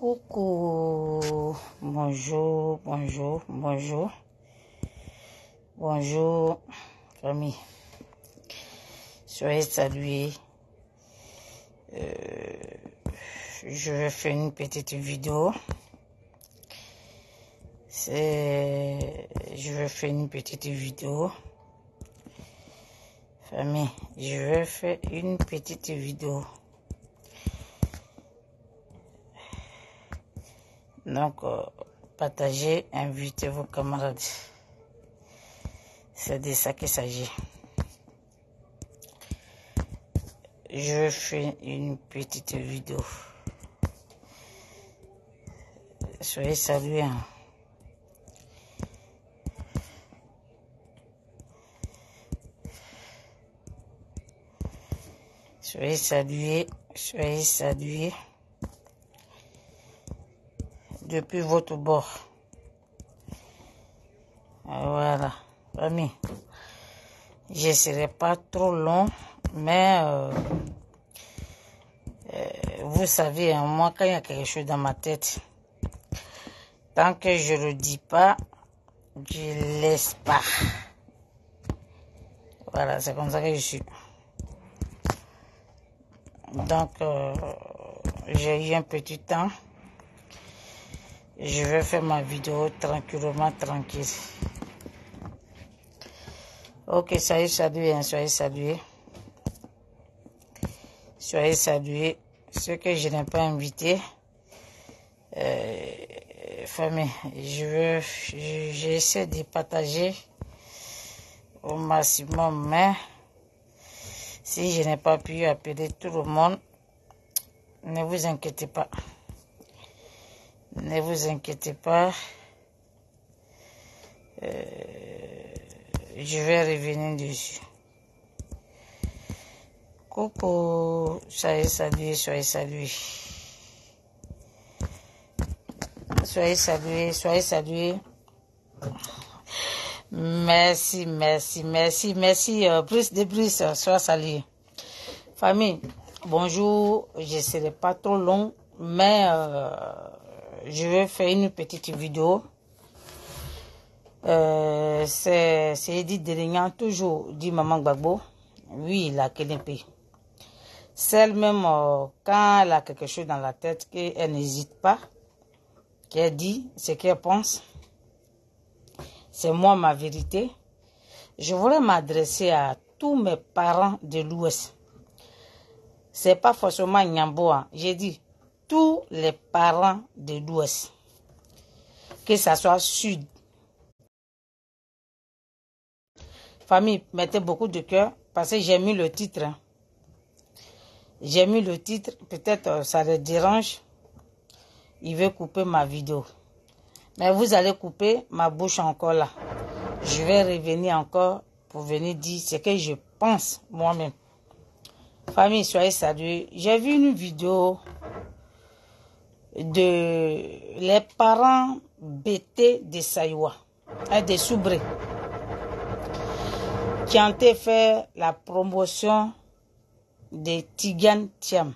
Coucou, bonjour, bonjour, bonjour, bonjour, famille. Soyez salués. Je vais faire une petite vidéo. Je vais faire une petite vidéo. Famille, je vais faire une petite vidéo. Donc, partagez, invitez vos camarades. C'est de ça qu'il s'agit. Je fais une petite vidéo. Soyez salués. Hein. Soyez salués, soyez salués. Depuis votre bord. Voilà, famille. Je ne serai pas trop long, mais vous savez, hein, moi, quand il y a quelque chose dans ma tête, tant que je ne le dis pas, je ne laisse pas. Voilà, c'est comme ça que je suis. Donc, j'ai eu un petit temps. Je vais faire ma vidéo tranquillement, tranquille. Ok, soyez salués, hein, soyez salués. Soyez salués. Ceux que je n'ai pas invités, famille, j'essaie de partager au maximum, mais si je n'ai pas pu appeler tout le monde, ne vous inquiétez pas. Ne vous inquiétez pas. Je vais revenir dessus. Coucou, soyez salués, soyez salués. Soyez salués, soyez salués. Merci, merci, merci, merci. Plus de plus, soyez salués. Famille, bonjour. Je ne serai pas trop long, mais je vais faire une petite vidéo. C'est Edith Delignan, toujours dit Maman Gbagbo. Oui, la Kélémpé. Celle même, quand elle a quelque chose dans la tête, qu'elle n'hésite pas, qu'elle dit ce qu'elle pense. C'est moi ma vérité. Je voudrais m'adresser à tous mes parents de l'Ouest. C'est pas forcément Nyamboa. J'ai dit tous les parents de l'Ouest. Que ça soit sud. Famille, mettez beaucoup de cœur parce que j'ai mis le titre. Hein. J'ai mis le titre. Peut-être ça les dérange. Il veut couper ma vidéo. Mais vous allez couper ma bouche encore là. Je vais revenir encore pour venir dire ce que je pense moi-même. Famille, soyez salués. J'ai vu une vidéo de les parents bêtés de Saïwa, des Soubrés, qui ont été fait la promotion de Tidiane Thiam.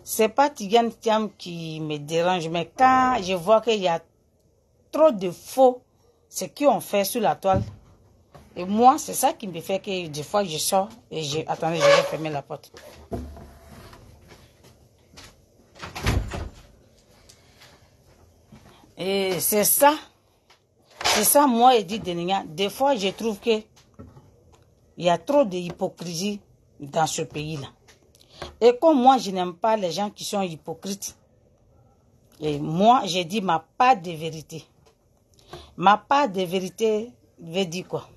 C'est pas Tidiane Thiam qui me dérange, mais quand je vois qu'il y a trop de faux, ce qu'ils ont fait sur la toile, et moi, c'est ça qui me fait que des fois je sors et je... Attendez, je vais fermer la porte. Et c'est ça, moi, Edith Delignan. Des fois, je trouve que il y a trop d'hypocrisie dans ce pays-là. Et comme moi, je n'aime pas les gens qui sont hypocrites. Et moi, j'ai dit ma part de vérité. Ma part de vérité veut dire quoi?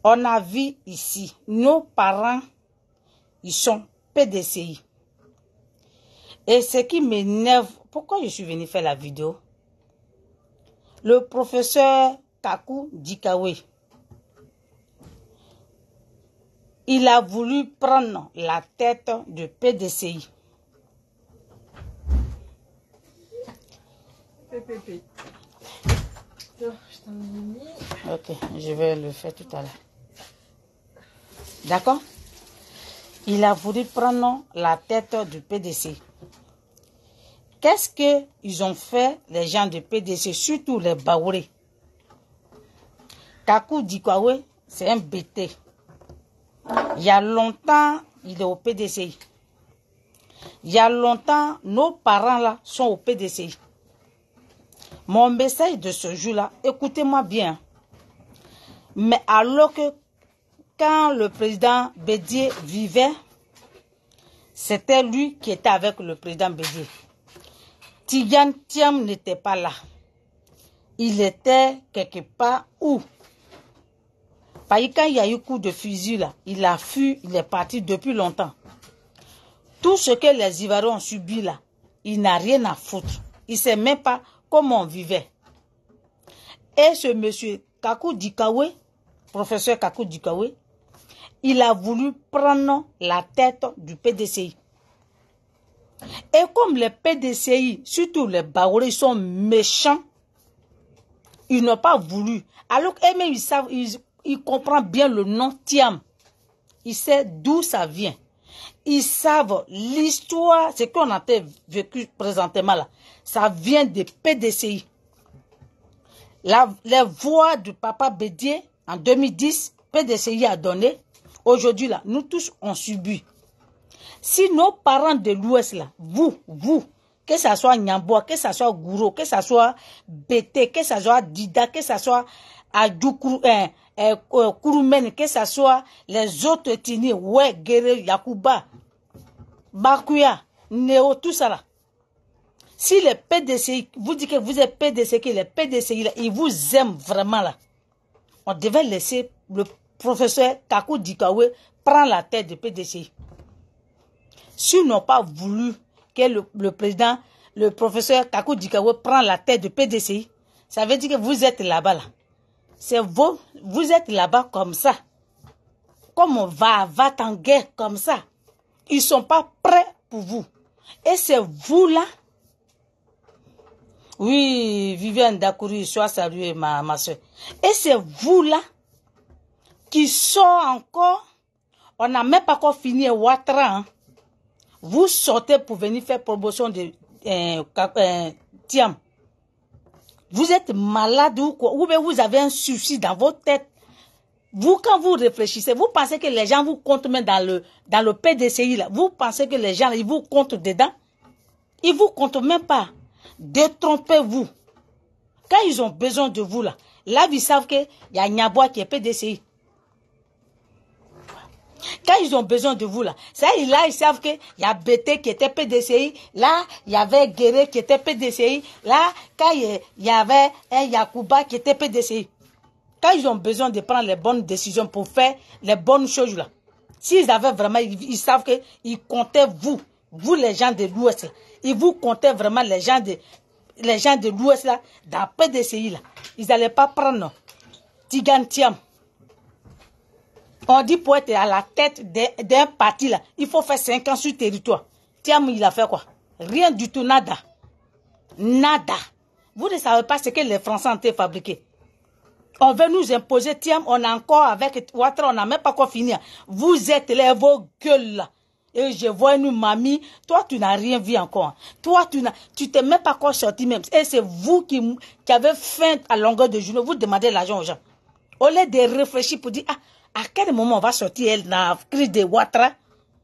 On a vu ici, nos parents, ils sont PDCI. Et ce qui m'énerve, pourquoi je suis venu faire la vidéo? Le professeur Kakou Dikawe, il a voulu prendre la tête de PDCI. Ok, je vais le faire tout à l'heure. D'accord? Il a voulu prendre la tête du PDCI. Qu'est-ce qu'ils ont fait, les gens de PDC, surtout les Baouré? Kakou Dikawe, c'est un bêté. Il y a longtemps, il est au PDCI. Il y a longtemps, nos parents là sont au PDCI. Mon message de ce jour-là, écoutez-moi bien. Mais alors que quand le président Bédié vivait, c'était lui qui était avec le président Bédié. Tidjane Thiam n'était pas là. Il était quelque part où? Parce que quand il y a eu coup de fusil là, il a fui, il est parti depuis longtemps. Tout ce que les Ivoiriens ont subi là, il n'a rien à foutre. Il ne sait même pas comment on vivait. Et ce monsieur Kakou Dikawe, professeur Kakou Dikawe, il a voulu prendre la tête du PDCI. Et comme les PDCI, surtout les Baouré, sont méchants, ils n'ont pas voulu. Alors qu'eux-mêmes, ils savent, ils comprennent bien le nom Thiam. Ils savent d'où ça vient. Ils savent l'histoire, ce qu'on a vécu présentement là. Ça vient des PDCI. Les voix du papa Bédié, en 2010, PDCI a donné. Aujourd'hui là, nous tous on subit. Si nos parents de l'Ouest là, vous, que ce soit Nyamboa, que ce soit Gouro, que ce soit Bété, que ce soit Dida, que ce soit Kouroumen, que ce soit les autres ethnies, ouais, Guéré, Yakouba, Bakuya, Néo, tout ça là. Si les PDCI, vous dites que vous êtes PDCI, que les PDCI là, ils vous aiment vraiment là, on devait laisser le professeur Kakou Dikawe prendre la tête du PDCI. S'ils n'ont pas voulu que le président, le professeur Kakou Dikawe prenne la tête du PDCI, ça veut dire que vous êtes là-bas là. C'est vous êtes là-bas comme ça. Comme on va en guerre comme ça. Ils ne sont pas prêts pour vous. Et c'est vous là. Oui, Viviane Dakouri, sois saluée ma soeur. Et c'est vous là qui sont encore. On n'a même pas encore fini Ouattara. Hein. Vous sortez pour venir faire promotion de Thiam. Vous êtes malade ou quoi? Ou bien vous avez un souci dans votre tête. Vous, quand vous réfléchissez, vous pensez que les gens vous comptent même dans le PDCI là. Vous pensez que les gens, ils vous comptent dedans? Ils vous comptent même pas. Détrompez-vous. Quand ils ont besoin de vous là, ils savent qu'il y a Nyaboua qui est PDCI. Quand ils ont besoin de vous là, ils savent qu'il y a Bété qui était PDCI, là, il y avait Guéré qui était PDCI, là, quand il y avait un Yakouba qui était PDCI. Quand ils ont besoin de prendre les bonnes décisions pour faire les bonnes choses là, s'ils avaient vraiment, ils savent qu'ils comptaient vous les gens de l'Ouest là, ils vous comptaient vraiment les gens de l'Ouest là, dans PDCI là, ils n'allaient pas prendre Tidjane Thiam. On dit pour être à la tête d'un parti là, il faut faire 5 ans sur le territoire. Thiam, il a fait quoi? Rien du tout, nada. Nada. Vous ne savez pas ce que les Français ont fabriqué. On veut nous imposer Thiam, on a encore avec Ouattara, on n'a même pas encore fini. Vous êtes là, vos gueules là. Et je vois une mamie, toi tu n'as rien vu encore. Toi tu t'es même pas encore sorti même. Et c'est vous qui avez faim à longueur de journée, vous demandez l'argent aux gens. Au lieu de réfléchir pour dire, à quel moment on va sortir elle dans la crise de Ouattara,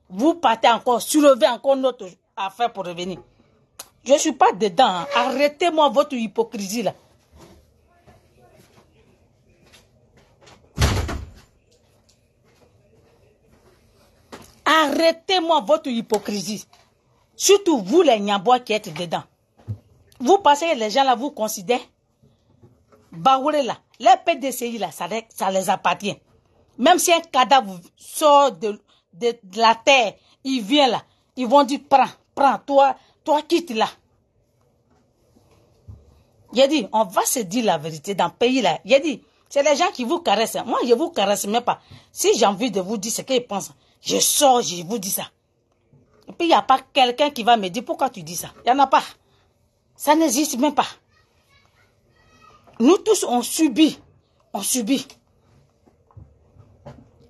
vous partez encore, soulevez encore notre affaire pour revenir. Je ne suis pas dedans. Hein. Arrêtez-moi votre hypocrisie là. Arrêtez-moi votre hypocrisie. Surtout vous les Nyambois qui êtes dedans. Vous pensez que les gens là vous considèrent? Baouré là, les PDCI là, ça les appartient. Même si un cadavre sort de la terre, il vient là, ils vont dire prends, toi quitte là. J'ai dit, on va se dire la vérité dans le pays là. J'ai dit, c'est les gens qui vous caressent. Moi, je vous caresse même pas. Si j'ai envie de vous dire ce qu'ils pensent, je sors, je vous dis ça. Et puis, il n'y a pas quelqu'un qui va me dire pourquoi tu dis ça. Il n'y en a pas. Ça n'existe même pas. Nous tous, on subit. On subit.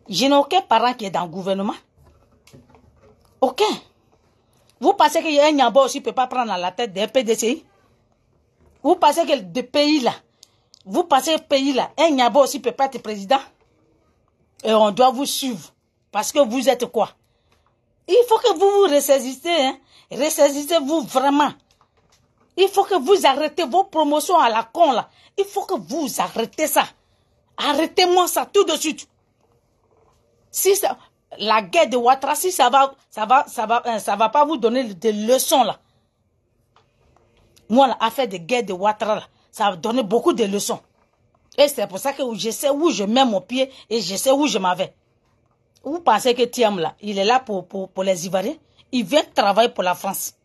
Je n'ai aucun parent qui est dans le gouvernement. Aucun. Vous pensez qu'il y a un Nyamba aussi ne peut pas prendre à la tête d'un PDCI? Vous pensez que de pays là, vous pensez que pays là, un Nyamba aussi ne peut pas être président? Et on doit vous suivre. Parce que vous êtes quoi? Il faut que vous vous ressaisissez, hein. Ressaisissez-vous vraiment. Il faut que vous arrêtez vos promotions à la con là. Il faut que vous arrêtez ça. Arrêtez-moi ça tout de suite. Si ça, la guerre de Ouattara, si ça va pas vous donner des leçons là. Moi, l'affaire de guerre de Ouattara là, ça va donner beaucoup de leçons. Et c'est pour ça que je sais où je mets mon pied et je sais où je m'en vais. Vous pensez que Thiam là, il est là pour les Ivoiriens? Il vient travailler pour la France.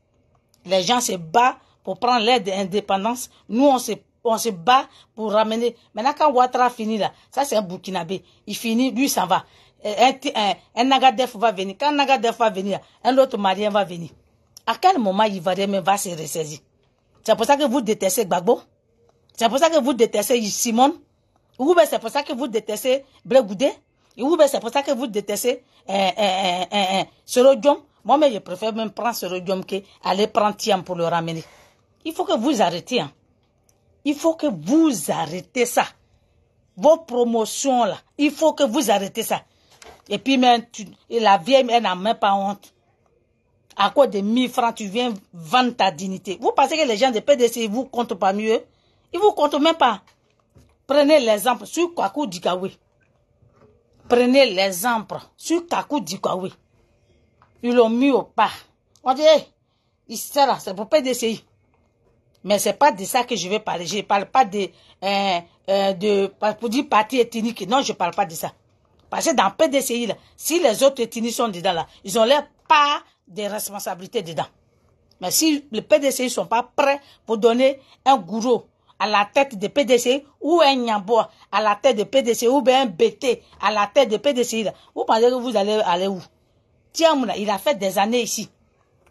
Les gens se battent pour prendre l'aide d'indépendance. Nous, on se bat pour ramener. Maintenant, quand Ouattara finit là, ça c'est un Burkinabé. Il finit, lui s'en va. Un Nagadef va venir. Quand Nagadef va venir, un autre Malien va venir. À quel moment Ivoirien même va se ressaisir? C'est pour ça que vous détestez Gbagbo? C'est pour ça que vous détestez Simone? Ou bien c'est pour ça que vous détestez Bregoudé? Ou bien c'est pour ça que vous détestez Serodium? Moi-même, je préfère même prendre Serodium qu'aller prendre Thiam pour le ramener. Il faut que vous arrêtez. Hein. Il faut que vous arrêtez ça. Vos promotions là, il faut que vous arrêtez ça. Et puis même, la vieille, elle n'a même pas honte. À quoi de 1000 francs, tu viens vendre ta dignité? Vous pensez que les gens de PDC, ils vous comptent pas mieux? Ils vous comptent même pas. Prenez l'exemple sur Kwaku Dikawe. Prenez l'exemple sur Kwaku Dikawe. Ils l'ont mis au pas. On dit, hey, c'est pour PDCI. Mais c'est pas de ça que je vais parler. Je ne parle pas pour dire parti ethnique. Non, je ne parle pas de ça. Parce que dans PDCI, là, si les autres ethnies sont dedans, là, ils ont l'air pas de responsabilité dedans. Mais si les PDCI ne sont pas prêts pour donner un gourou à la tête de PDCI ou un Nyambo à la tête de PDCI ou bien un BT à la tête de PDCI, là, vous pensez que vous allez aller où? Tiens, il a fait des années ici.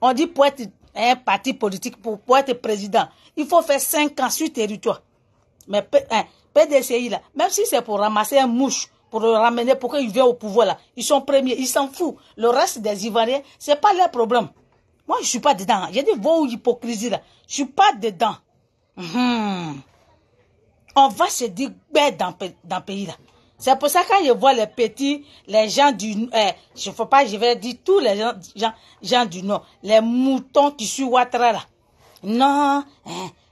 On dit pour être un parti politique, pour être président, il faut faire 5 ans sur le territoire. Mais PDCI, là, même si c'est pour ramasser un mouche, pour le ramener, pour qu'il vienne au pouvoir, là, ils sont premiers, ils s'en foutent. Le reste des Ivoiriens, c'est pas leur problème. Moi, je suis pas dedans. J'ai dit, vos hypocrisie, là, je suis pas dedans. On va se dire dans le pays, là. C'est pour ça que quand je vois les petits, les gens du... je vais dire tous les gens du Nord, les moutons qui sont Ouattara là. Non,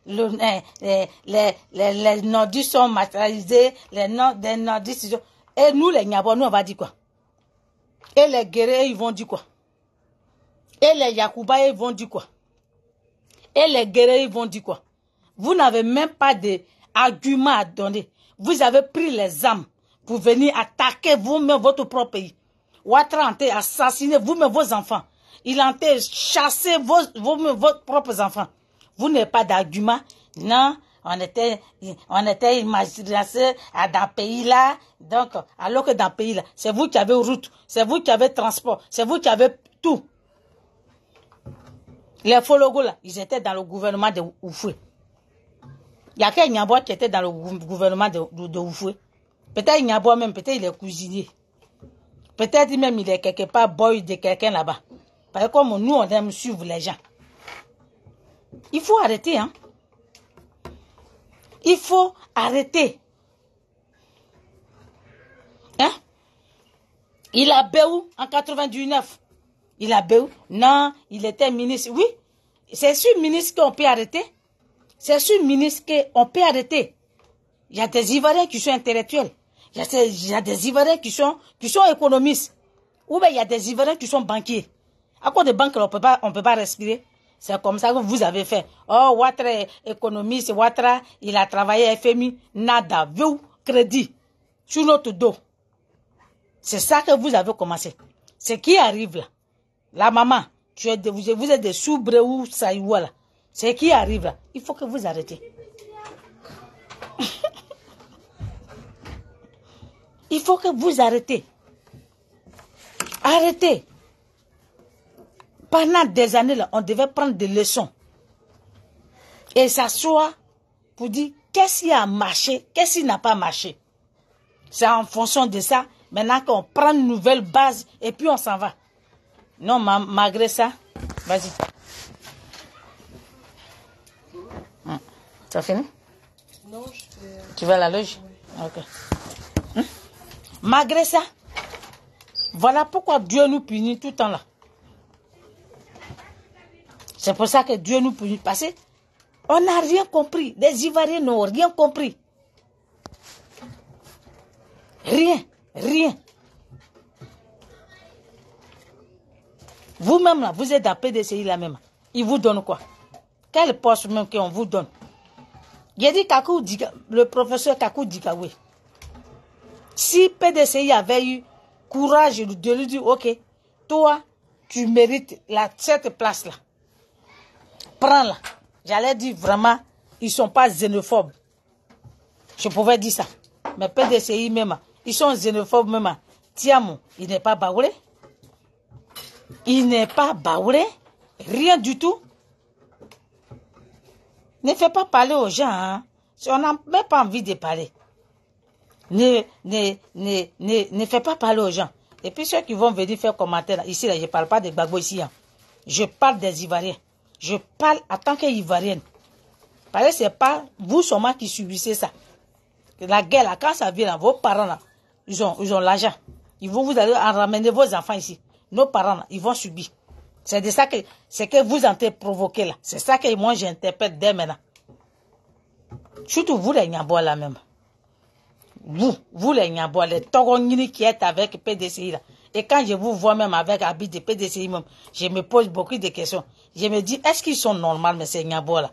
les nordistes sont matérialisés, les nordistes sont... Et nous, les Nyabo, nous, on va dire quoi? Et les guerriers, ils vont dire quoi? Et les Yakouba, ils vont dire quoi? Et les guerriers, ils vont dire quoi? Vous n'avez même pas d'arguments à donner. Vous avez pris les armes pour venir attaquer vous-même votre propre pays. Ouattara a assassiné vous-même vos enfants. Il a chassé vos propres enfants. Vous n'avez pas d'argument. Non, on était imaginé dans le pays là. Donc, alors que dans le pays là, c'est vous qui avez route, c'est vous qui avez transport, c'est vous qui avez tout. Les Fologos là, ils étaient dans le gouvernement de Oufoué. Il y a qu'un Nyabo qui était dans le gouvernement de Oufoué. Peut-être Nyabo même, peut-être il est cuisinier. Peut-être même il est quelque part boy de quelqu'un là-bas. Parce que comme nous, on aime suivre les gens. Il faut arrêter, hein. Il faut arrêter. Hein? Il a Béou en 99. Il a Béou. Non, il était ministre. Oui, c'est sur ministre qu'on peut arrêter. C'est sur ministre qu'on peut arrêter. Il y a des Ivoiriens qui sont intellectuels. Il y a des Ivoiriens qui sont économistes. Ou bien il y a des Ivoiriens qui sont banquiers. À cause des banques, on peut pas respirer. C'est comme ça que vous avez fait. Oh, Ouattara est économiste, Ouattara, il a travaillé à FMI. Nada, vous, crédit, sur notre dos. C'est ça que vous avez commencé. Ce qui arrive là. La maman, vous êtes des soubres ou saïwa là. Ce qui arrive là. Il faut que vous arrêtez. Il faut que vous arrêtez. Arrêtez. Pendant des années, là, on devait prendre des leçons. Et s'asseoir pour dire qu'est-ce qui a marché, qu'est-ce qui n'a pas marché. C'est en fonction de ça, maintenant qu'on prend une nouvelle base et puis on s'en va. Non, malgré ça, Vas-y. Ça fini? Non, je fais... Tu vas à la loge? Oui. Ok. Malgré ça, voilà pourquoi Dieu nous punit tout le temps là. C'est pour ça que Dieu nous punit. Parce qu'on n'a rien compris. Les Ivoiriens n'ont rien compris. Rien. Rien. Vous-même là, vous êtes à PDCI là même. Ils vous donnent quoi? Quel poste même qu'on vous donne? J'ai dit le professeur Kakou Dikawe. Si PDCI avait eu courage de lui dire, ok, toi, tu mérites cette place-là. Prends-la. J'allais dire vraiment, ils ne sont pas xénophobes. Je pouvais dire ça. Mais PDCI même, ils sont xénophobes même. Tiamo, il n'est pas baoulé. Il n'est pas baoulé. Rien du tout. Ne fais pas parler aux gens. Hein. On n'a même pas envie de parler. Ne fais pas parler aux gens. Et puis ceux qui vont venir faire commentaire, ici, là, je ne parle pas des Gbagbo ici. Hein. Je parle des Ivoiriens. Je parle en tant qu'Ivoirienne. Parce que ce n'est pas vous seulement qui subissez ça. La guerre, là, quand ça vient, là, vos parents, là, ils ont l'argent. Ils vont vous aller ramener vos enfants ici. Nos parents, là, ils vont subir. C'est de ça que c'est que vous en êtes provoqué là. C'est ça que moi j'interprète dès maintenant. Surtout vous les Nyambois là même. Vous les Nyambois, les Togongini qui êtes avec PDCI là. Et quand je vous vois même avec habit de PDCI même, je me pose beaucoup de questions. Je me dis, est-ce qu'ils sont normaux mais ces Nyambois là?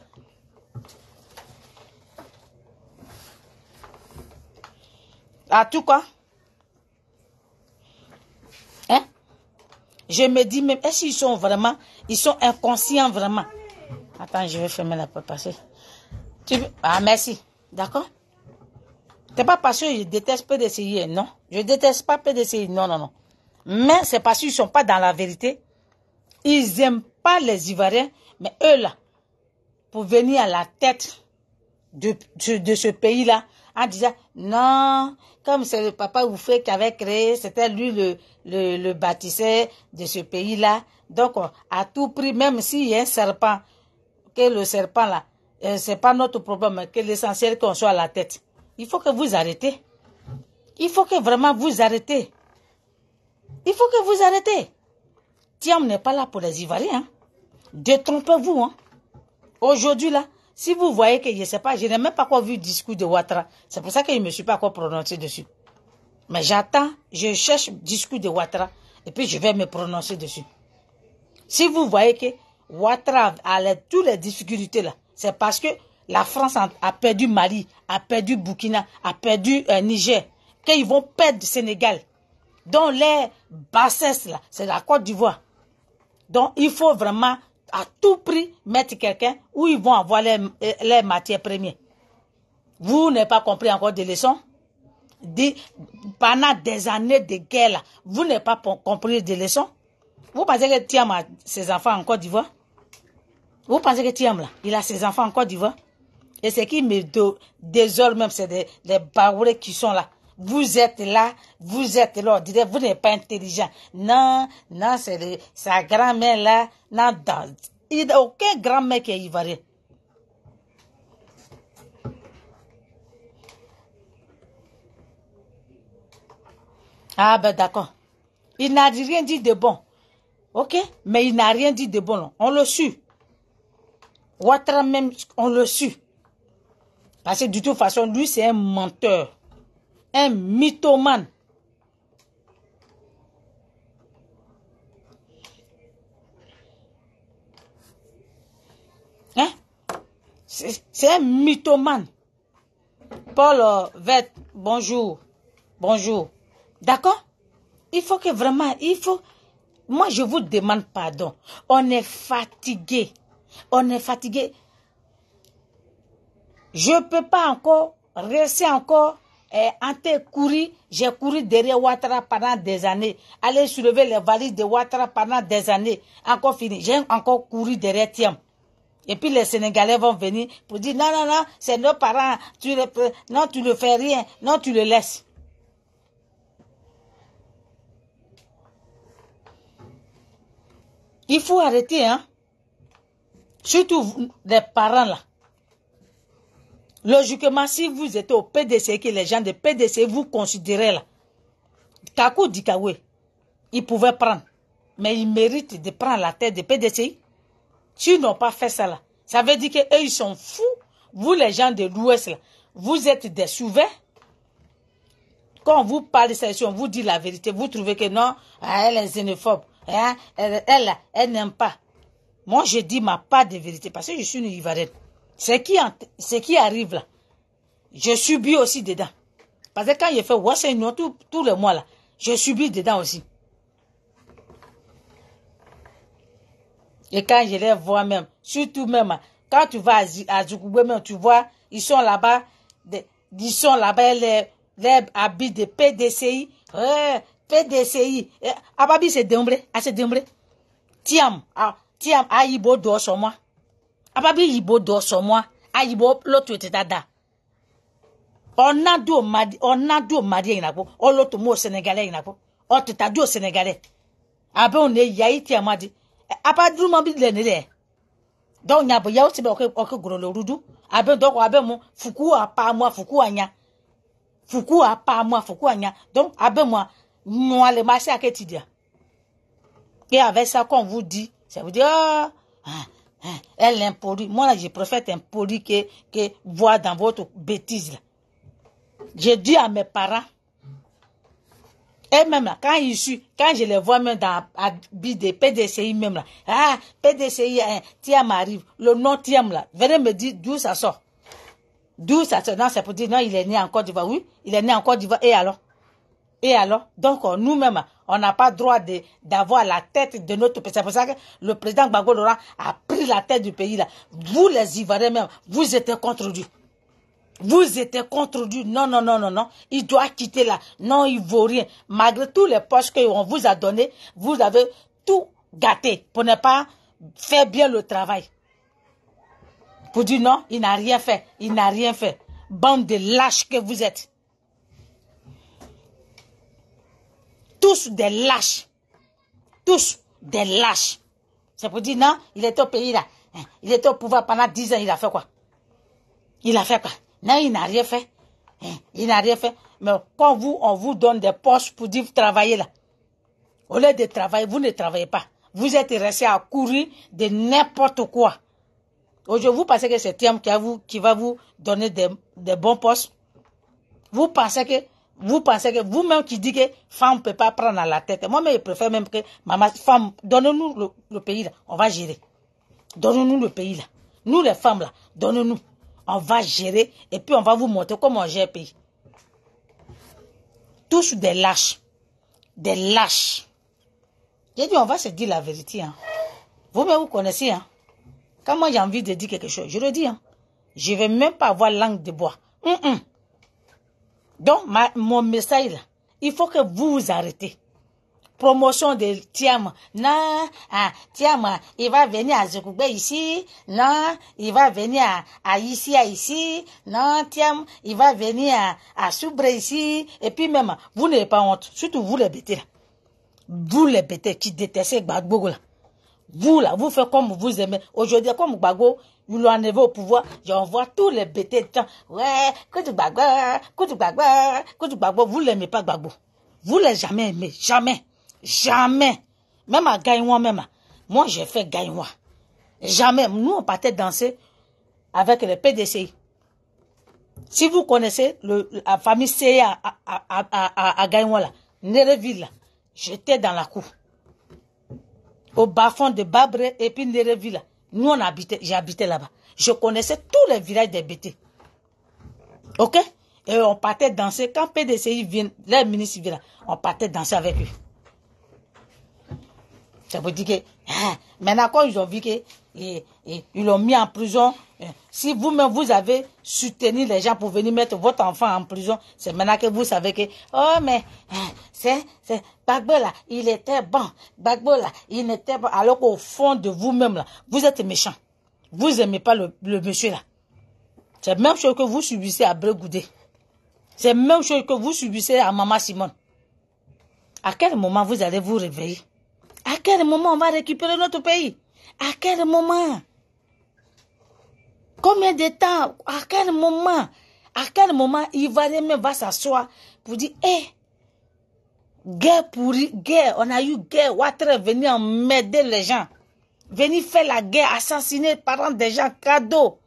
À tout quoi? Hein? Je me dis même, est-ce qu'ils sont vraiment, ils sont inconscients vraiment? Attends, je vais fermer la porte passer. Ah, merci. D'accord? C'est pas parce que je déteste PDCI, non. Je déteste pas PDCI, non, non, non. Mais c'est parce qu'ils sont pas dans la vérité. Ils aiment pas les Ivoiriens, mais eux là, pour venir à la tête de ce pays-là, en disant, non, comme c'est le papa Oufé qui avait créé, c'était lui le bâtisseur de ce pays-là. Donc, à tout prix, même s'il y a un serpent, que le serpent là, c'est pas notre problème, que l'essentiel qu'on soit à la tête. Il faut que vous arrêtez. Il faut que vraiment vous arrêtez. Il faut que vous arrêtez. Thiam n'est pas là pour les Ivoiriens. Hein. Détrompez-vous. Hein. Aujourd'hui là, si vous voyez que je ne sais pas, je n'ai même pas encore vu le discours de Ouattara. C'est pour ça que je ne me suis pas encore prononcé dessus. Mais j'attends, je cherche le discours de Ouattara et puis je vais me prononcer dessus. Si vous voyez que Ouattara a toutes les difficultés là, c'est parce que la France a perdu Mali, a perdu Burkina, a perdu Niger, qu'ils vont perdre le Sénégal. Donc les bassesses là, c'est la Côte d'Ivoire. Donc il faut vraiment à tout prix mettre quelqu'un où ils vont avoir les matières premières. Vous n'avez pas compris encore des leçons? Pendant des années de guerre là, vous n'avez pas compris des leçons? Vous pensez que Thiam a ses enfants en Côte d'Ivoire? Vous pensez que Thiam là, il a ses enfants en Côte d'Ivoire? Et ce qui me désole même, c'est des baoulés qui sont là. Vous êtes là, on dirait vous n'êtes pas intelligent. Non, non, c'est sa grand-mère là. Non, il n'y a aucun grand-mère qui est ivoirien. Ah ben d'accord. Il n'a rien dit de bon. Ok? Mais il n'a rien dit de bon. Non. On le suit. Ouattara même, on le suit. Parce que de toute façon, lui, c'est un menteur. Un mythomane. Hein? C'est un mythomane. Paul Vette, bonjour. Bonjour. D'accord? Il faut que vraiment, moi je vous demande pardon. On est fatigué. On est fatigué. Je ne peux pas encore rester encore courir. J'ai couru derrière Ouattara pendant des années. Aller soulever les valises de Ouattara pendant des années. Encore fini. J'ai encore couru derrière Thiam. Et puis les Sénégalais vont venir pour dire non, non, non, c'est nos parents. Non, tu ne fais rien. Non, tu le laisses. Il faut arrêter, hein. Surtout vous, les parents là. Logiquement, si vous êtes au PDC, que les gens de PDC vous considérez là, Kakou Dikawe, ils pouvaient prendre. Mais ils méritent de prendre la tête de PDC. S'ils n'ont pas fait ça là, ça veut dire qu'eux, ils sont fous. Vous, les gens de l'Ouest là, vous êtes des souverains. Quand on vous parle de ça, on vous dit la vérité, vous trouvez que non, elle est xénophobe. Hein, elle n'aime pas. Moi, je dis ma part de vérité parce que je suis une Ivoirienne. Ce qui arrive là, je subis aussi dedans. Parce que quand il fait Wassignon tous les mois là, je subis dedans aussi. Et quand je les vois même, surtout même, quand tu vas à Zoukoubé même, tu vois, ils sont là-bas, les habits de PDCI, PDCI, Ababi c'est dembré, c'est dembré. Tiam, Aïbo dort sur moi. Ababi Ibo dort sur moi, Aïbo l'autre était dada. On a deux mariés, on l'autre mot sénégalais, on te t'a dit au sénégalais. Abe on est yaï tiamadi. Apadou mambi lenele. Donc nya bo yaw tibe oke grolo rudu. Abe donc abe mo fuku a pas moi fuku anya. Fuku a pas moi fuku anya. Donc abe moi moi le marché à quotidien. Et avec ça qu'on vous dit, ça vous dit elle est impolie. Moi là je préfère être impoli que voir dans votre bêtise là. J'ai dit à mes parents et même là, quand je les vois même dans des PDCI même là, PDCI, Tiam arrive, le nom Tiam là, venez me dire d'où ça sort. D'où ça sort. Non, c'est pour dire, non, il est né en Côte d'Ivoire. Oui, il est né en Côte d'Ivoire. Et alors? Donc, nous-mêmes, on n'a pas droit d'avoir la tête de notre pays. C'est pour ça que le président Gbagbo Laurent a pris la tête du pays là. Vous, les Ivoiriens même, vous êtes contre lui. Vous êtes contre lui. Non. Il doit quitter là. Non, il vaut rien. Malgré tous les postes qu'on vous a donnés, vous avez tout gâté pour ne pas faire bien le travail. Pour dire non, il n'a rien fait. Il n'a rien fait. Bande de lâches que vous êtes. Tous des lâches. Tous des lâches. C'est pour dire non, il est au pays là. Il était au pouvoir pendant 10 ans. Il a fait quoi? Non, il n'a rien fait. Il n'a rien fait. Mais quand on vous donne des postes pour dire travailler là, au lieu de travailler, vous ne travaillez pas. Vous êtes resté à courir de n'importe quoi. Aujourd'hui, vous pensez que c'est Tiam qui va vous donner des bons postes? Vous pensez que vous-même qui dites que femme ne peut pas prendre à la tête. Moi-même, je préfère même que maman, femme, donnez-nous le pays là. On va gérer. Donnez-nous le pays là. Nous, les femmes là, donnez-nous. On va gérer et puis on va vous montrer comment on gère le pays. Tous des lâches. Des lâches. J'ai dit, on va se dire la vérité. Hein. Vous-même, vous connaissez. Hein. Quand moi j'ai envie de dire quelque chose, je le dis. Hein. Je ne vais même pas avoir langue de bois. Donc, mon message là, il faut que vous vous arrêtez. Promotion de Tiam. Non, Tiam, il va venir à Zoukoubé ici. Non, il va venir à ici. Non, Tiam, il va venir à Soubré ici. Et puis même, vous n'avez pas honte. Surtout vous les bêtés là. Vous les bêtés qui détestez Gbagbo là. Vous là, vous faites comme vous aimez. Aujourd'hui, comme Gbagbo, vous l'enlevez au pouvoir, j'envoie tous les bêtés de temps. Ouais, que du Gbagbo, vous l'aimez pas Gbagbo. Vous l'avez jamais aimé, jamais. Jamais. Même à Gaïwa même. Moi, j'ai fait Gaïwa. Jamais. Nous, on partait danser avec le PDCI. Si vous connaissez la famille CIA à Gaïwa là, Nereville là, j'étais dans la cour. Au bas-fond de Babré et puis Nereville là. Nous, j'habitais là-bas. Je connaissais tous les villages des bêtés. Ok? Et on partait danser. Quand PDCI vient, les ministres viennent là, on partait danser avec eux. Ça veut dire que, maintenant, quand ils ont vu qu'ils l'ont mis en prison, si vous-même vous avez soutenu les gens pour venir mettre votre enfant en prison, c'est maintenant que vous savez que, oh, mais, c'est Gbagbo là, il était bon. Gbagbo là, il n'était pas, alors qu'au fond de vous-même là, vous êtes méchant. Vous n'aimez pas le monsieur là. C'est la même chose que vous subissez à Bregoudé. C'est la même chose que vous subissez à Maman Simone. À quel moment vous allez vous réveiller? À quel moment on va récupérer notre pays? À quel moment? Combien de temps? À quel moment? À quel moment Ivoirien même va s'asseoir pour dire, guerre pourrie, guerre, on a eu guerre, Ouattara venir emmerder les gens. Venir faire la guerre, assassiner parents des gens, cadeau.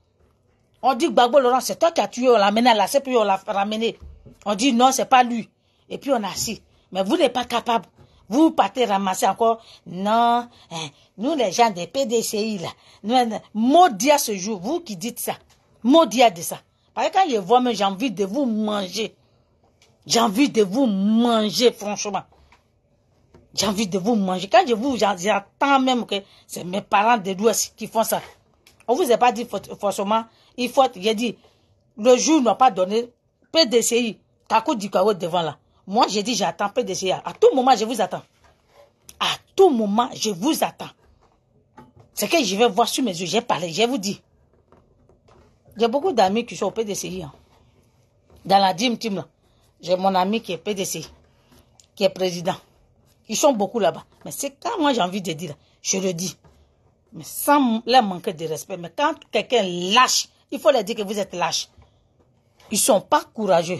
On dit, Gbagbo Laurent, c'est toi qui as tué, on l'a amené à la CEP, puis on l'a ramené. On dit, non, c'est pas lui. Et puis on a assis. Mais vous n'êtes pas capable. Vous partez ramasser encore. Non, nous les gens des PDCI, là, maudit à ce jour, vous qui dites ça, maudit à de ça. Parce que quand je vois, j'ai envie de vous manger. J'ai envie de vous manger, franchement. J'ai envie de vous manger. Quand je vous, j'attends même que c'est mes parents de l'Ouest qui font ça. On vous a pas dit forcément, il faut, j'ai dit, le jour n'a pas donné, PDCI, Kakou Dikawo devant là. Moi, j'ai dit, j'attends PDCI. À tout moment, je vous attends. À tout moment, je vous attends. C'est que je vais voir sur mes yeux, j'ai parlé, je vous dis. J'ai beaucoup d'amis qui sont au PDCI. Hein. Dans la Dream Team, là. J'ai mon ami qui est PDCI, qui est président. Ils sont beaucoup là-bas. Mais c'est quand moi j'ai envie de dire, je le dis. Mais sans leur manquer de respect. Mais quand quelqu'un lâche, il faut leur dire que vous êtes lâche. Ils ne sont pas courageux.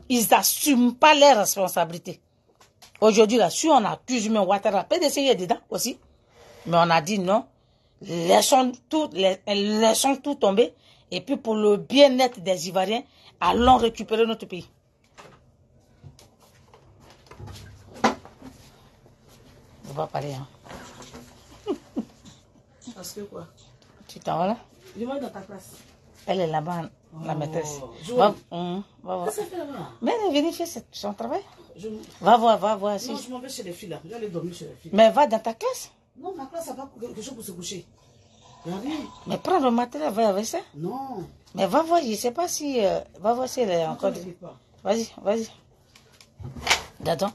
Ils n'assument pas leurs responsabilités. Aujourd'hui, là, si on accuse même Ouattara, PDCI est dedans aussi. Mais on a dit non. Laissons tout tomber. Et puis pour le bien-être des Ivoiriens, allons récupérer notre pays. On va parler, hein. Parce que quoi? Tu t'en vas là? Je vais dans ta classe. Elle est là-bas, la maîtresse. Va voir. Qu'est-ce qu'elle fait là-bas? Mais elle est venue faire son travail. Va voir. Non, je m'en vais chez les filles là. Je vais aller dormir chez les filles. Mais va dans ta classe. Non, ma classe n'a pas quelque chose pour se coucher. Il n'y a rien. Mais prends le matériel, va avec ça. Non. Mais va voir, je ne sais pas si... va voir si elle est encore... Vas-y. Dadon.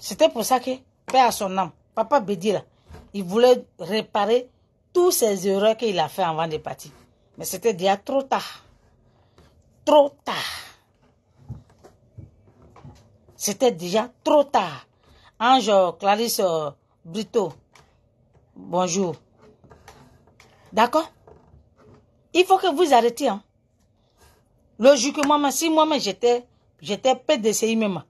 C'était pour ça que, paix à son âme, Papa Bédi là, il voulait réparer tous ces erreurs qu'il a fait avant de partir. Mais c'était déjà trop tard. Trop tard. C'était déjà trop tard. Ange Clarisse Brito, bonjour. D'accord? Il faut que vous arrêtiez. Hein. Le jour que moi, si moi-même j'étais PDCI même,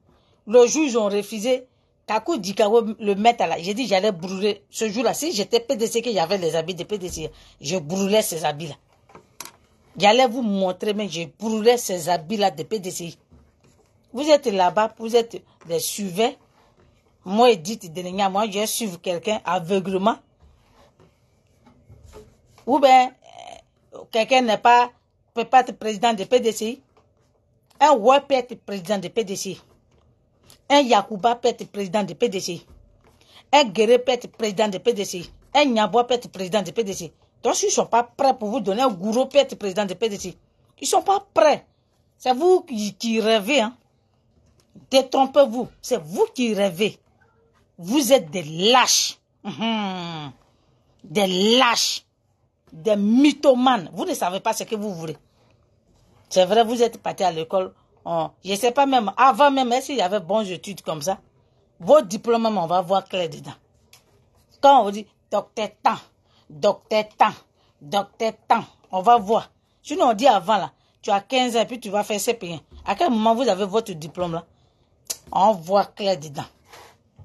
le jour ils ont refusé, Kakou Dikawo le mettre là, j'ai dit j'allais brûler. Ce jour-là, si j'étais PDCI, que j'avais les habits de PDCI, je brûlais ces habits-là. J'allais vous montrer, mais je brûlais ces habits-là de PDCI. Vous êtes là-bas, vous êtes des suiveurs. Moi, Edith Denenia, moi, je suis quelqu'un aveuglement. Ou bien, quelqu'un peut pas être président de PDCI. Un Ouai peut être président de PDCI. Un Yakouba peut être président de PDCI. Un Guéré peut être président de PDCI. Un Nyabwa peut être président de PDCI. Donc, ils ne sont pas prêts pour vous donner un Gourou peut être président de PDCI. Ils ne sont pas prêts. C'est vous qui rêvez. Hein. Détrompez-vous. C'est vous qui rêvez. Vous êtes des lâches. Des lâches. Des mythomanes. Vous ne savez pas ce que vous voulez. C'est vrai, vous êtes partis à l'école. Je ne sais pas même, avant même, est-ce qu'il y avait bonnes études comme ça? Vos diplômes, on va voir clair dedans. Quand on vous dit docteur temps, on va voir. Sinon, on dit avant là, tu as 15 ans et puis tu vas faire CP1. À quel moment vous avez votre diplôme là? On voit clair dedans.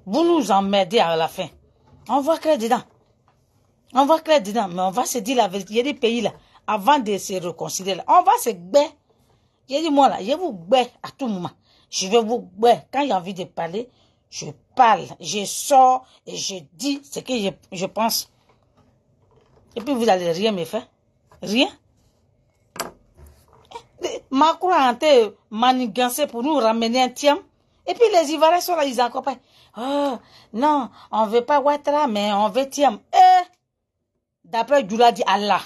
Vous nous emmerdez à la fin. On voit clair dedans. On voit clair dedans, mais on va se dire la vérité. Il y a des pays là, avant de se réconcilier là, on va se gbé. J'ai dit moi là, je vous gbé à tout moment. Je vais vous gbé. Quand j'ai envie de parler, je parle, je sors et je dis ce que je pense. Et puis vous allez rien me faire. Rien. Macron a été manigancé pour nous ramener un tiers. Et puis les Ivoiriens sont là, ils accompagnent. Oh, non, on ne veut pas Ouattara, mais on veut Tiam. D'après Djoula dit Allah.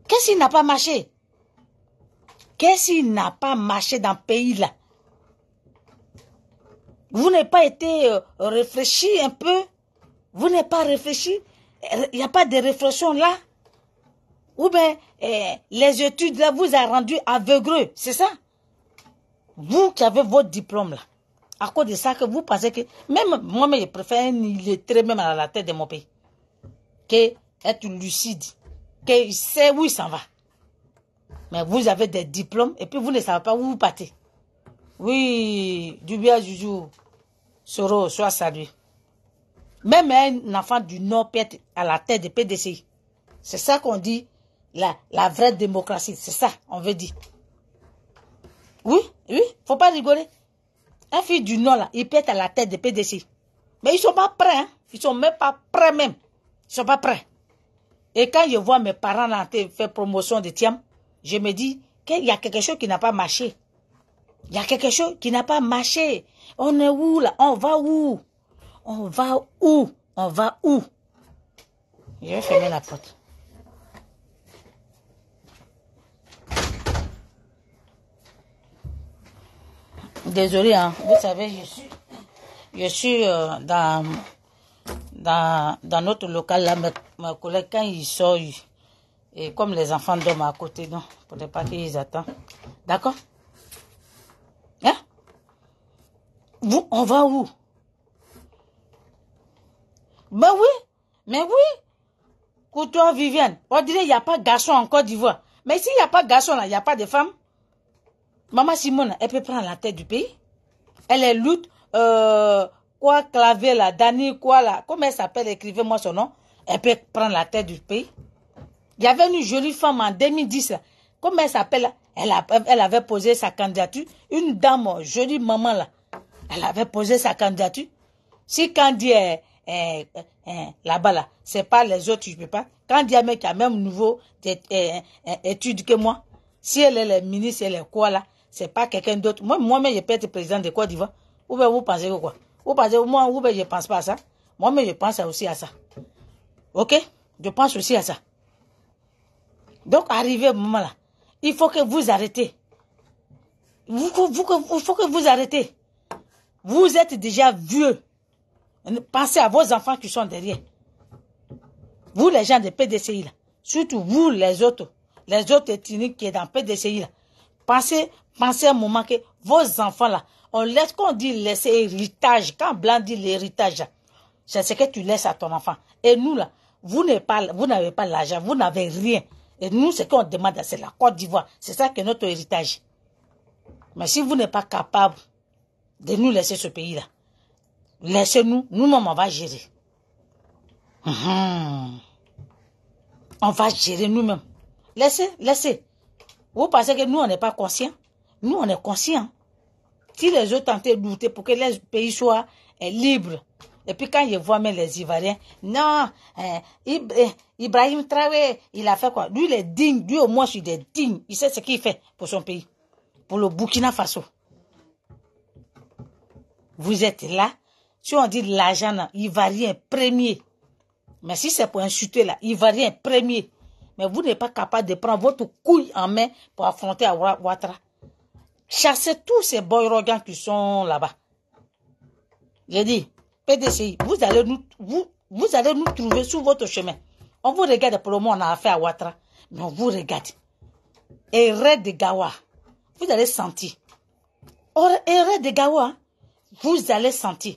Qu'est-ce qui n'a pas marché? Qu'est-ce qui n'a pas marché dans le pays là? Vous n'avez pas été réfléchi un peu? Vous n'avez pas réfléchi? Il n'y a pas de réflexion là? Ou bien les études là vous a rendu aveugleux, c'est ça? Vous qui avez votre diplôme là, à cause de ça que vous pensez que, même moi-même, je préfère un illettré même à la tête de mon pays, que être lucide, qu'il sait où il s'en va. Mais vous avez des diplômes et puis vous ne savez pas où vous partez. Oui, du bien, Juju, Soro, soit salué. Même un enfant du Nord peut être à la tête de PDCI. C'est ça qu'on dit, la vraie démocratie. C'est ça, on veut dire. Oui, faut pas rigoler. Un fils du Nord, là, il peut être à la tête de PDCI. Mais ils sont pas prêts, hein. Ils sont même pas prêts même. Ils sont pas prêts. Et quand je vois mes parents là, faire promotion de Thiam, je me dis qu'il y a quelque chose qui n'a pas marché. Il y a quelque chose qui n'a pas marché. On est où là? On va où? On va où? On va où? Je vais fermer la porte. Désolé, hein. Vous savez, je suis dans notre local là, mes collègues, quand ils sortent, et comme les enfants dorment à côté, non, pour ne pas qu'ils attendent. D'accord? Hein? On va où? Ben oui, mais oui. Couture Viviane, on dirait qu'il n'y a pas de garçon en Côte d'Ivoire. Mais s'il n'y a pas de garçon là, il n'y a pas de femme. Maman Simone, elle peut prendre la tête du pays. Elle est lutte, quoi, clavier là, Dani, quoi là, comment elle s'appelle, écrivez-moi son nom. Elle peut prendre la tête du pays. Il y avait une jolie femme en 2010 là. Comment elle s'appelle? Elle avait posé sa candidature. Une dame, jolie maman là. Elle avait posé sa candidature. Si Candy est là-bas là, c'est pas les autres, je peux pas. Candy a même nouveau études que moi. Si elle est le ministre, elle est quoi là, c'est pas quelqu'un d'autre. Moi-même, je peux être président de Côte d'Ivoire. Ou bien vous pensez que quoi? Vous pensez moi, ou bien je pense pas à ça. Moi-même, je pense aussi à ça. Ok? Je pense aussi à ça. Donc, arrivé au moment là, il faut que vous arrêtez. Il faut que vous arrêtez. Vous êtes déjà vieux. Pensez à vos enfants qui sont derrière. Vous, les gens de PDCI là. Surtout vous, les autres ethniques qui sont dans PDCI là. Pensez un moment que vos enfants là, qu'on dit laisser héritage. Quand Blanc dit l'héritage, c'est ce que tu laisses à ton enfant. Et nous là, vous n'avez pas l'argent, vous n'avez rien. Et nous, ce qu'on demande, c'est la Côte d'Ivoire. C'est ça que notre héritage. Mais si vous n'êtes pas capable de nous laisser ce pays-là, laissez-nous, nous-mêmes, on va gérer. On va gérer nous-mêmes. Laissez. Vous pensez que nous, on n'est pas conscients? Nous, on est conscients. Si les autres tentent de douter pour que les pays soient libres, et puis quand je vois même les Ivoiriens, non, Ibrahim Traoré, il a fait quoi? Lui, il est digne. Lui, au moins, il est digne. Il sait ce qu'il fait pour son pays. Pour le Burkina Faso. Vous êtes là. Si on dit l'argent, Ivoirien premier. Mais si c'est pour insulter là, Ivoirien premier. Mais vous n'êtes pas capable de prendre votre couille en main pour affronter à Ouattara. Chassez tous ces boyrogans qui sont là-bas. J'ai dit, PDCI, vous allez nous trouver sur votre chemin. On vous regarde pour le moment, on a affaire à Ouattara. Mais on vous regarde. Et Red de Gawa, vous allez sentir. Et Red de Gawa, vous allez sentir.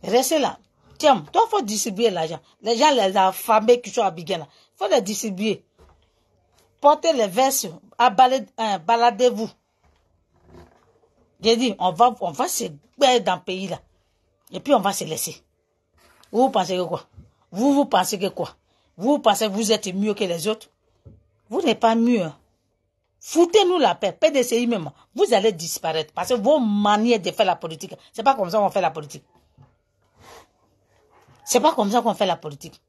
Restez là. Tiens, toi, il faut distribuer l'argent. Les gens, les affamés qui sont à Bigana, il faut les distribuer. Portez les vestes, baladez-vous. J'ai dit, on va se battre dans le pays là. Et puis on va se laisser. Vous pensez que quoi? Vous pensez que quoi? Vous pensez que vous êtes mieux que les autres? Vous n'êtes pas mieux. Foutez-nous la paix. PDCI même. Vous allez disparaître. Parce que vos manières de faire la politique, c'est pas comme ça qu'on fait la politique. C'est pas comme ça qu'on fait la politique.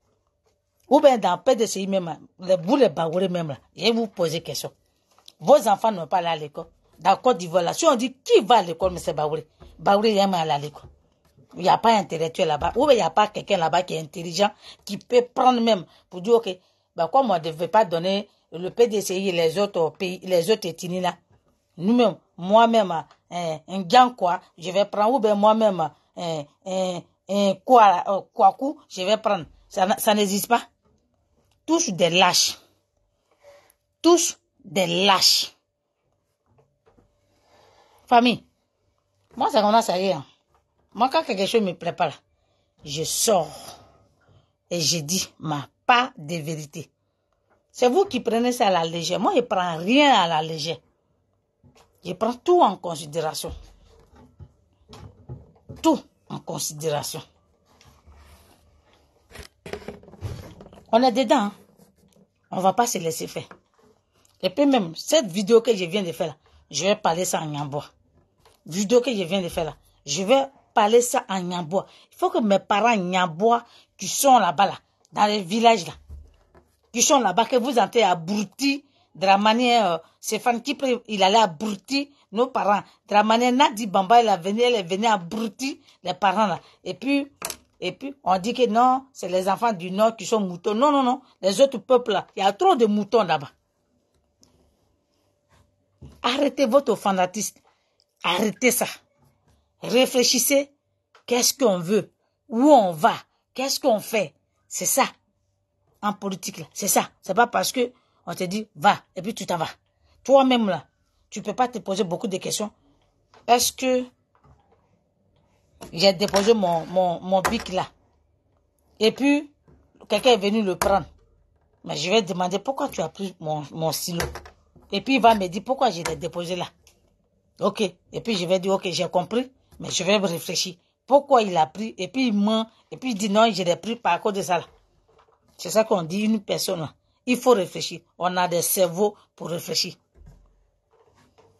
Ou bien dans PDCI même, vous les bagourez même là, je vais vous poser question. Vos enfants ne vont pas aller à l'école. Dans Côte d'Ivoire là, si on dit qui va à l'école, mais c'est Baouré. Baouré, il aime aller à l'école. Il n'y a pas intellectuel là-bas. Ou bien il n'y a pas quelqu'un là-bas qui est intelligent, qui peut prendre même pour dire, ok, ben comme on ne devait pas donner le PDCI et les autres pays, les autres ethnies là. Nous-mêmes, moi-même, un gang quoi, je vais prendre, ou bien moi-même, Kwaku, je vais prendre. Ça n'existe pas. Tous des lâches. Tous des lâches. Famille, moi, ça commence à y est. Moi, quand quelque chose me prépare, je sors et je dis ma part de vérité. C'est vous qui prenez ça à la légère. Moi, je ne prends rien à la légère. Je prends tout en considération. Tout en considération. On est dedans. Hein? On ne va pas se laisser faire. Et puis même, cette vidéo que je viens de faire là, je vais parler ça en Nyambois. Vidéo que je viens de faire là, je vais parler ça en Nyambois. Il faut que mes parents Nyambois qui sont là-bas, là, dans les villages là, qui sont là-bas, que vous entendez abrutis de la manière, Stéphane Kipre, il allait abrutir nos parents. De la manière, Nadi Bamba, elle est venue abrutir les parents là. Et puis, on dit que non, c'est les enfants du Nord qui sont moutons. Non, non, non. Les autres peuples là, il y a trop de moutons là-bas. Arrêtez votre fanatisme. Arrêtez ça. Réfléchissez. Qu'est-ce qu'on veut? Où on va? Qu'est-ce qu'on fait? C'est ça. En politique, là. C'est ça. C'est pas parce que on te dit, va, et puis tu t'en vas. Toi-même, là, tu peux pas te poser beaucoup de questions. Est-ce que j'ai déposé mon bic là? Et puis, quelqu'un est venu le prendre. Mais je vais demander pourquoi tu as pris mon stylo. Et puis, il va me dire pourquoi je l'ai déposé là. Ok. Et puis, je vais dire, ok, j'ai compris, mais je vais réfléchir. Pourquoi il a pris? Et puis, il ment. Et puis, il dit non, je l'ai pris par cause de ça là. C'est ça qu'on dit, une personne là. Il faut réfléchir. On a des cerveaux pour réfléchir.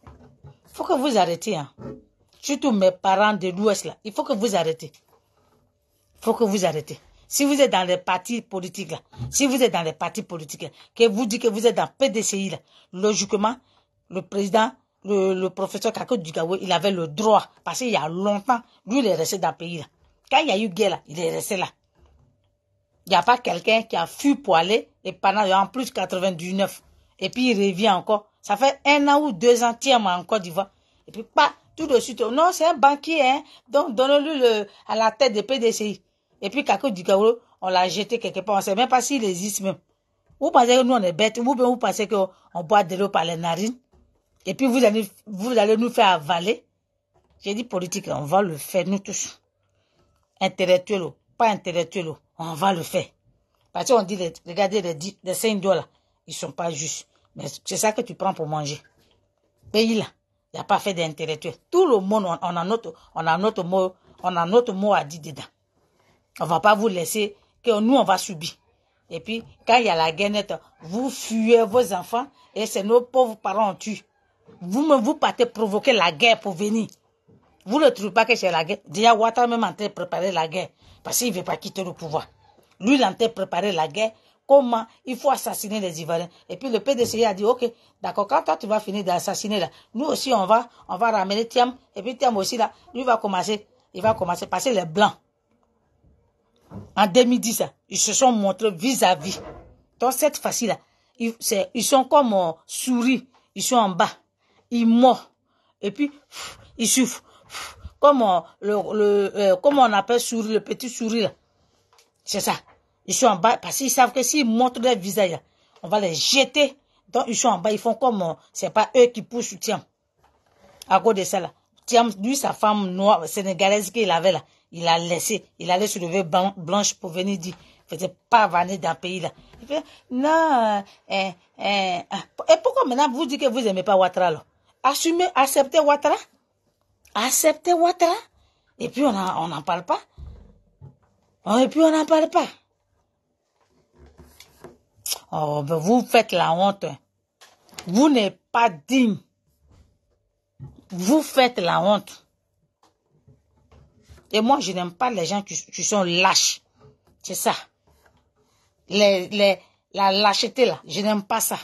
Il faut que vous arrêtiez. Hein. Surtout mes parents de l'Ouest là. Il faut que vous arrêtez. Il faut que vous arrêtez. Si vous êtes dans les partis politiques là, que vous dites que vous êtes dans PDCI là, logiquement, le président, le professeur Kako Dugawe, il avait le droit, parce qu'il y a longtemps, lui il est resté dans le pays là. Quand il y a eu guerre là, il est resté là. Il n'y a pas quelqu'un qui a fui pour aller, et pendant, en plus 99, et puis il revient encore. Ça fait 1 an ou 2 ans, tiens-moi en Côte d'Ivoire. Et puis pas, tout de suite, non, c'est un banquier, hein, donc donnez-lui à la tête de PDCI. Et puis Kako Dugawe, on l'a jeté quelque part, on ne sait même pas s'il existe même. Vous pensez que nous on est bêtes, ou bien vous pensez qu'on boit de l'eau par les narines, et puis vous allez nous faire avaler. J'ai dit politique, on va le faire nous tous. Intellectuel ou pas intellectuel, on va le faire. Parce qu'on dit, regardez les $5, ils ne sont pas justes. Mais c'est ça que tu prends pour manger. Pays là, il n'y a pas fait d'intellectuel. Tout le monde, on a notre mot à dire dedans. On ne va pas vous laisser que nous, on va subir. Et puis, quand il y a la guerre nette, vous fuyez vos enfants et c'est nos pauvres parents on tue. Vous partez provoquer la guerre pour venir. Vous ne trouvez pas que c'est la guerre? Déjà, Ouattara même en train de préparer la guerre. Parce qu'il ne veut pas quitter le pouvoir. Lui, il est en train de préparer la guerre. Comment il faut assassiner les Ivoiriens. Et puis le PDCI a dit, ok, d'accord, quand toi tu vas finir d'assassiner là, nous aussi on va ramener Thiam. Et puis Thiam aussi là, lui il va commencer à passer les Blancs. En 2010, ils se sont montrés vis-à-vis. Donc cette fois-ci là, ils sont comme souris. Ils sont en bas. Ils mordent. Et puis, ils souffrent. Comme comment on appelle souris, le petit souris là. C'est ça. Ils sont en bas parce qu'ils savent que s'ils montrent leur visage là, on va les jeter. Donc ils sont en bas, ils font comme c'est pas eux qui poussent Thiam. À cause de ça là. Thiam, lui, sa femme noire, sénégalaise qu'il avait là, il a laissé. Il allait se lever blanche pour venir dire, faisait pas vanner dans le pays là. Il fait, non, et pourquoi maintenant vous dites que vous aimez pas Ouattara là? Assumez, acceptez Ouattara. Acceptez Ouattara. Et puis on n'en parle pas. Et puis on n'en parle pas. Oh, ben vous faites la honte. Vous n'êtes pas digne. Vous faites la honte. Et moi, je n'aime pas les gens qui sont lâches. C'est ça. La lâcheté là, je n'aime pas ça.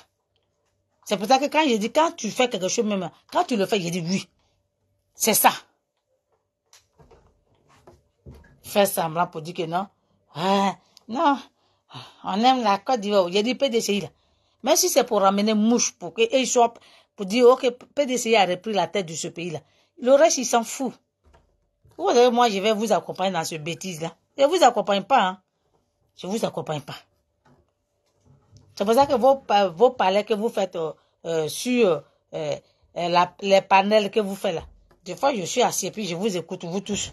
C'est pour ça que quand je dis, quand tu fais quelque chose même, quand tu le fais, je dis oui. C'est ça. Faire semblant pour dire que non. Non. On aime la Côte d'Ivoire. Il y a des PDCI là. Même si c'est pour ramener mouche, pour qu'ils soient, pour dire, ok, PDCI a repris la tête de ce pays là. Le reste, il s'en fout. Vous savez, moi, je vais vous accompagner dans ce bêtise là. Je ne vous accompagne pas, hein. Je ne vous accompagne pas. C'est pour ça que vos palais que vous faites sur les panels que vous faites là, Des fois, je suis assis et puis je vous écoute, vous tous.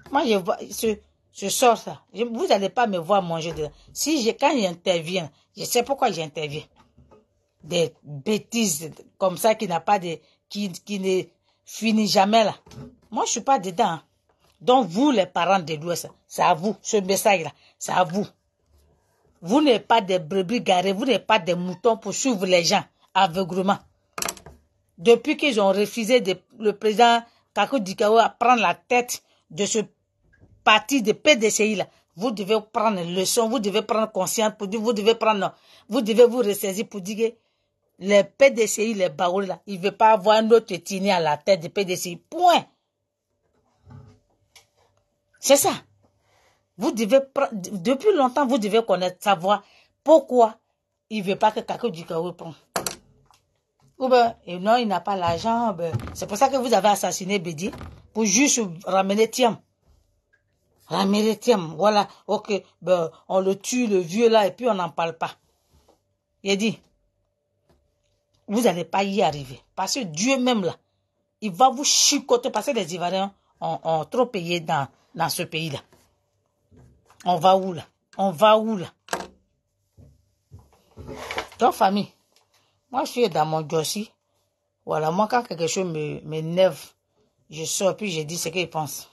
Moi, je vois, je sors ça. Vous n'allez pas me voir manger dedans. Quand j'interviens, je sais pourquoi j'interviens. Des bêtises comme ça qui n'a pas de, qui ne finit jamais là. Moi, je suis pas dedans. Hein. Donc, vous, les parents de l'Ouest, c'est à vous. Ce message-là, c'est à vous. Vous n'êtes pas des brebis garées, vous n'êtes pas des moutons pour suivre les gens aveuglement. Depuis qu'ils ont refusé le président Kakou Dikao à prendre la tête de ce parti de PDCI là, vous devez prendre une leçon, vous devez prendre conscience pour dire, vous devez vous ressaisir pour dire que les PDCI, les baoulés là, ils ne veulent pas avoir un autre tini à la tête de PDCI. Point. C'est ça. Vous devez, depuis longtemps, vous devez savoir pourquoi il ne veut pas que Kakou Dikao prenne. Ou bien, non, il n'a pas l'argent. C'est pour ça que vous avez assassiné Bédi, pour juste ramener Thiam. Ramener Thiam, voilà. Ok, on le tue, le vieux là, et puis on n'en parle pas. Il a dit, vous n'allez pas y arriver. Parce que Dieu même là, il va vous chicoter, parce que les Ivoiriens ont trop payé dans ce pays-là. On va où là? On va où là? Donc, famille, moi je suis dans mon dossier. Voilà, moi quand quelque chose m'énerve, je sors puis je dis ce qu'il pense.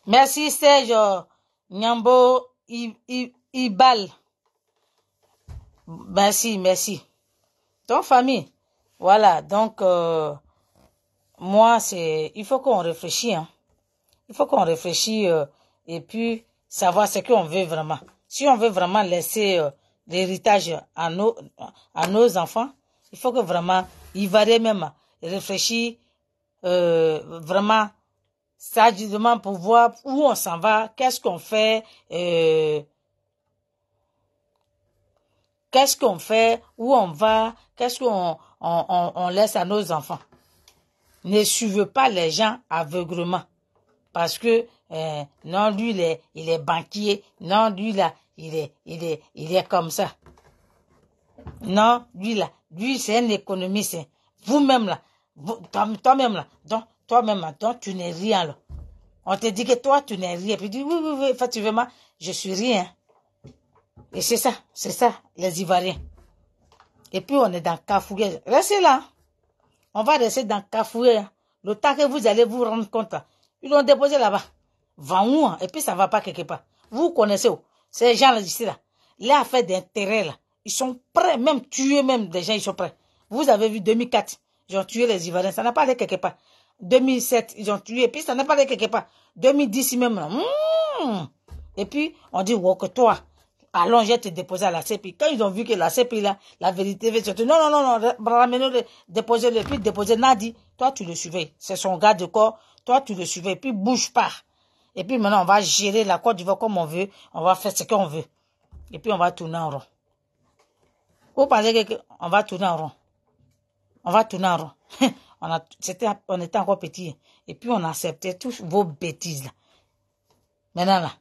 Merci Serge Nyambo Ibal. Merci. Donc, famille, voilà, donc, moi, il faut qu'on réfléchisse, hein. Il faut qu'on réfléchisse et puis savoir ce qu'on veut vraiment. Si on veut vraiment laisser l'héritage à nos enfants, il faut que vraiment, Ivoiriens même réfléchissent vraiment sagement pour voir où on s'en va, qu'est-ce qu'on fait, où on va, qu'est-ce qu'on laisse à nos enfants. Ne suivez pas les gens aveuglement. Parce que, non, lui, il est banquier. Non, lui, là, il est comme ça. Non, lui, c'est un économiste. Vous-même, là, toi-même, là, donc, tu n'es rien, là. On te dit que toi, tu n'es rien. Puis tu dis, oui, effectivement, je suis rien. Et c'est ça, les Ivoiriens. Et puis, on est dans Kafoué. Restez là. On va rester dans Kafoué. Le temps que vous allez vous rendre compte, ils l'ont déposé là-bas. Vanou, et puis ça va pas quelque part. Vous connaissez où? Ces gens-là ici, là. Les affaires d'intérêt, là. Ils sont prêts, même tuer même des gens, ils sont prêts. Vous avez vu 2004, ils ont tué les Ivoiriens, ça n'a pas allé quelque part. 2007, ils ont tué, et puis ça n'a pas allé quelque part. 2010 même, là. Et puis, on dit, wow, que toi, allons, je vais te déposer à la CPI. Quand ils ont vu que la CPI, là, la vérité va sortir, non, ramenez-le, déposez-le, puis déposez Nadi. Toi, tu le surveilles. C'est son garde de corps. Toi, tu le surveilles. Puis, bouge pas. Et puis, maintenant, on va gérer la Côte d'Ivoire comme on veut. On va faire ce qu'on veut. Et puis, on va tourner en rond. Vous pensez qu'on va tourner en rond? On va tourner en rond. On était encore petits. Et puis, on acceptait tous vos bêtises, là. Maintenant, là,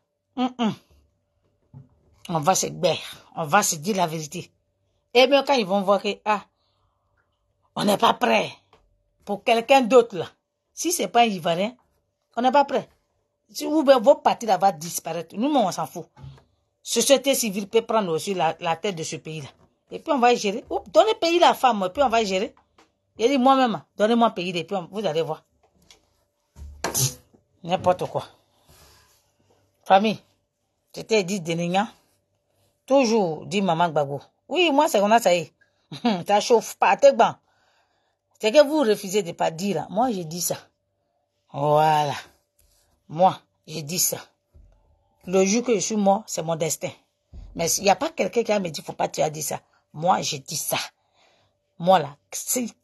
on va se baire. On va se dire la vérité. Et bien, quand ils vont voir que, on n'est pas prêt pour quelqu'un d'autre, là. Si c'est pas un Ivoirien, on n'est pas prêt. Si vos partis là va disparaître, nous, on s'en fout. Société civile peut prendre aussi la tête de ce pays-là. Et puis, on va gérer. Donnez le pays à la femme, et puis on va gérer. Il dit moi-même, donnez-moi un pays, et puis vous allez voir. N'importe quoi. Famille, je t'ai dit Deninga. Toujours dit maman Gbagbo. Oui, moi, c'est comme ça y est. Ça chauffe pas, t'es bon. C'est que vous refusez de pas dire là. Moi, j'ai dit ça. Voilà. Moi, j'ai dit ça. Le jour que je suis mort, c'est mon destin. Mais il n'y a pas quelqu'un qui me dit, faut pas tu as dit ça. Moi, j'ai dit ça. Moi, là,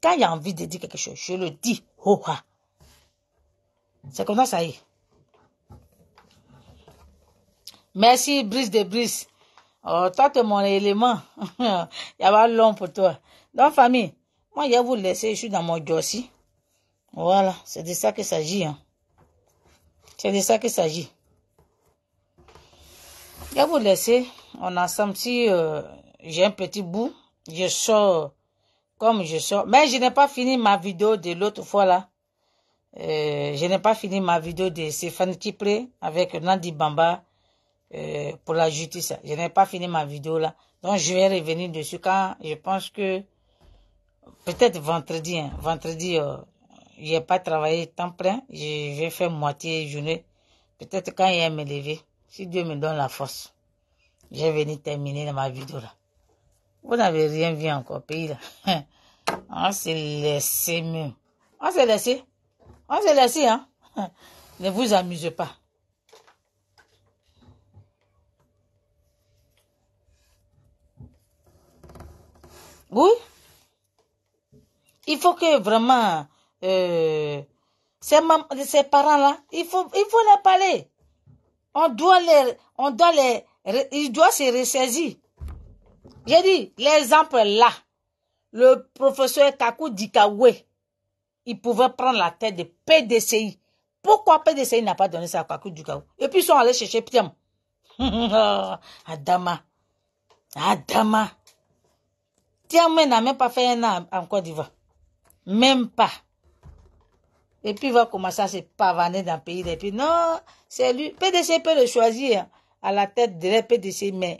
quand il y a envie de dire quelque chose, je le dis. C'est comme ça y est. Merci, Brice de Brice. Oh, toi, tu es mon élément. Il y a pas long pour toi. Donc, famille, moi, je vais vous laisser, je suis dans mon dossier. Voilà, c'est de ça qu'il s'agit. Hein. C'est de ça qu'il s'agit. Je vais vous laisser. On a ensemble, si j'ai un petit bout, je sors comme je sors. Mais je n'ai pas fini ma vidéo de l'autre fois là. Je n'ai pas fini ma vidéo de Stéphane Kipré avec Nandi Bamba pour la justice. Je n'ai pas fini ma vidéo là. Donc je vais revenir dessus quand je pense que peut-être vendredi. Hein, vendredi, je n'ai pas travaillé temps plein. Je vais faire moitié journée. Peut-être quand il va me lever, si Dieu me donne la force, je vais venir terminer ma vidéo là. Vous n'avez rien vu encore, pays là. On s'est laissé même. On s'est laissé. On s'est laissé, hein. Ne vous amusez pas. Oui. Il faut que vraiment ces parents-là, il faut les parler. Ils doivent se ressaisir. J'ai dit, l'exemple là, le professeur Kakou Dikawe, il pouvait prendre la tête de PDCI. Pourquoi PDCI n'a pas donné ça à Kakou Dikawe? Et puis ils sont allés chercher Piam. Adama. Tiam n'a même pas fait un an en Côte d'Ivoire. Même pas. Et puis il va commencer à se pavaner dans le pays. Et puis non, c'est lui. PDC peut le choisir à la tête de la PDC, mais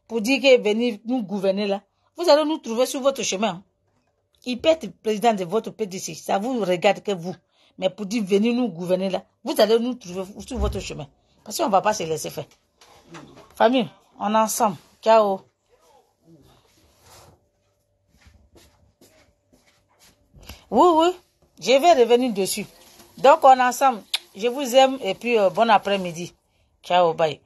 pour dire qu'il est venu nous gouverner là, vous allez nous trouver sur votre chemin. Il peut être président de votre PDC, ça vous regarde que vous. Mais pour dire venir nous gouverner là, vous allez nous trouver sur votre chemin. Parce qu'on ne va pas se laisser faire. Famille, on est ensemble. Ciao. Oui, je vais revenir dessus. Donc, on est ensemble. Je vous aime et puis bon après-midi. Ciao, bye.